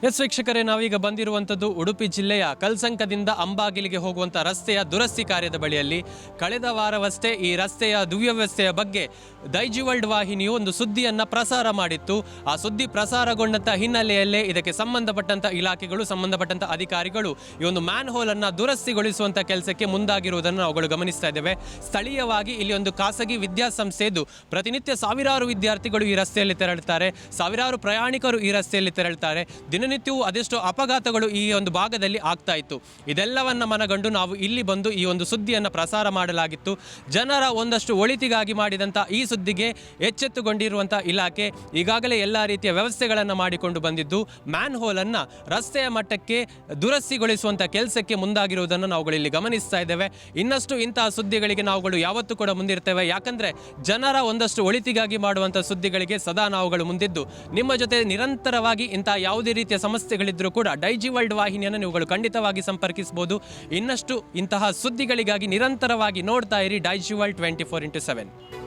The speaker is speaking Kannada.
ಎಸ್ ವೀಕ್ಷಕರೇ, ನಾವೀಗ ಬಂದಿರುವಂಥದ್ದು ಉಡುಪಿ ಜಿಲ್ಲೆಯ ಕಲ್ಸಂಕದಿಂದ ಅಂಬಾಗಿಲಿಗೆ ಹೋಗುವಂಥ ರಸ್ತೆಯ ದುರಸ್ತಿ ಕಾರ್ಯದ ಬಳಿಯಲ್ಲಿ. ಕಳೆದ ವಾರವಷ್ಟೇ ಈ ರಸ್ತೆಯ ದುರ್ವ್ಯವಸ್ಥೆಯ ಬಗ್ಗೆ ದೈಜಿ ವರ್ಲ್ಡ್ ವಾಹಿನಿಯು ಒಂದು ಸುದ್ದಿಯನ್ನು ಪ್ರಸಾರ ಮಾಡಿತ್ತು. ಆ ಸುದ್ದಿ ಪ್ರಸಾರಗೊಂಡಂಥ ಹಿನ್ನೆಲೆಯಲ್ಲೇ ಇದಕ್ಕೆ ಸಂಬಂಧಪಟ್ಟಂಥ ಇಲಾಖೆಗಳು, ಸಂಬಂಧಪಟ್ಟಂಥ ಅಧಿಕಾರಿಗಳು ಈ ಒಂದು ಮ್ಯಾನ್ ಹೋಲನ್ನು ದುರಸ್ತಿಗೊಳಿಸುವಂಥ ಕೆಲಸಕ್ಕೆ ಮುಂದಾಗಿರುವುದನ್ನು ನಾವುಗಳು ಗಮನಿಸ್ತಾ ಇದ್ದೇವೆ. ಸ್ಥಳೀಯವಾಗಿ ಇಲ್ಲಿ ಒಂದು ಖಾಸಗಿ ವಿದ್ಯಾಸಂಸ್ಥೆ ಇದ್ದು ಪ್ರತಿನಿತ್ಯ ಸಾವಿರಾರು ವಿದ್ಯಾರ್ಥಿಗಳು ಈ ರಸ್ತೆಯಲ್ಲಿ ತೆರಳುತ್ತಾರೆ, ಸಾವಿರಾರು ಪ್ರಯಾಣಿಕರು ಈ ರಸ್ತೆಯಲ್ಲಿ ತೆರಳುತ್ತಾರೆ. ದಿನನಿತ್ಯವೂ ಅದೆಷ್ಟೋ ಅಪಘಾತಗಳು ಈ ಒಂದು ಭಾಗದಲ್ಲಿ ಆಗ್ತಾ ಇತ್ತು. ಇದೆಲ್ಲವನ್ನ ಮನಗಂಡು ನಾವು ಇಲ್ಲಿ ಬಂದು ಈ ಒಂದು ಸುದ್ದಿಯನ್ನು ಪ್ರಸಾರ ಮಾಡಲಾಗಿತ್ತು. ಜನರ ಒಂದಷ್ಟು ಒಳಿತಿಗಾಗಿ ಮಾಡಿದಂಥ ಈ ಸುದ್ದಿಗೆ ಎಚ್ಚೆತ್ತುಕೊಂಡಿರುವಂಥ ಇಲಾಖೆ ಈಗಾಗಲೇ ಎಲ್ಲ ರೀತಿಯ ವ್ಯವಸ್ಥೆಗಳನ್ನು ಮಾಡಿಕೊಂಡು ಬಂದಿದ್ದು ಮ್ಯಾನ್ ಹೋಲನ್ನು ರಸ್ತೆಯ ಮಟ್ಟಕ್ಕೆ ದುರಸ್ತಿಗೊಳಿಸುವಂಥ ಕೆಲಸಕ್ಕೆ ಮುಂದಾಗಿರುವುದನ್ನು ನಾವುಗಳು ಇಲ್ಲಿ ಗಮನಿಸ್ತಾ ಇದ್ದೇವೆ. ಇನ್ನಷ್ಟು ಇಂತಹ ಸುದ್ದಿಗಳಿಗೆ ನಾವುಗಳು ಯಾವತ್ತೂ ಕೂಡ ಮುಂದಿರ್ತೇವೆ. ಯಾಕಂದರೆ ಜನರ ಒಂದಷ್ಟು ಒಳಿತಿಗಾಗಿ ಮಾಡುವಂಥ ಸುದ್ದಿಗಳಿಗೆ ಸದಾ ನಾವುಗಳು ಮುಂದಿದ್ದು ನಿಮ್ಮ ಜೊತೆ ನಿರಂತರವಾಗಿ ಇಂತಹ ಯಾವುದೇ ರೀತಿಯ ಸಮಸ್ಯೆಗಳಿದ್ರೂ ಕೂಡ ದೈಜಿ ವರ್ಲ್ಡ್ ವಾಹಿನಿಯನ್ನು ನೀವುಗಳು ಖಂಡಿತವಾಗಿ ಸಂಪರ್ಕಿಸಬಹುದು. ಇನ್ನಷ್ಟು ಇಂತಹ ಸುದ್ದಿಗಳಿಗಾಗಿ ನಿರಂತರವಾಗಿ ನೋಡ್ತಾ ಇರಿ ದೈಜಿ ವರ್ಲ್ಡ್ 24x7.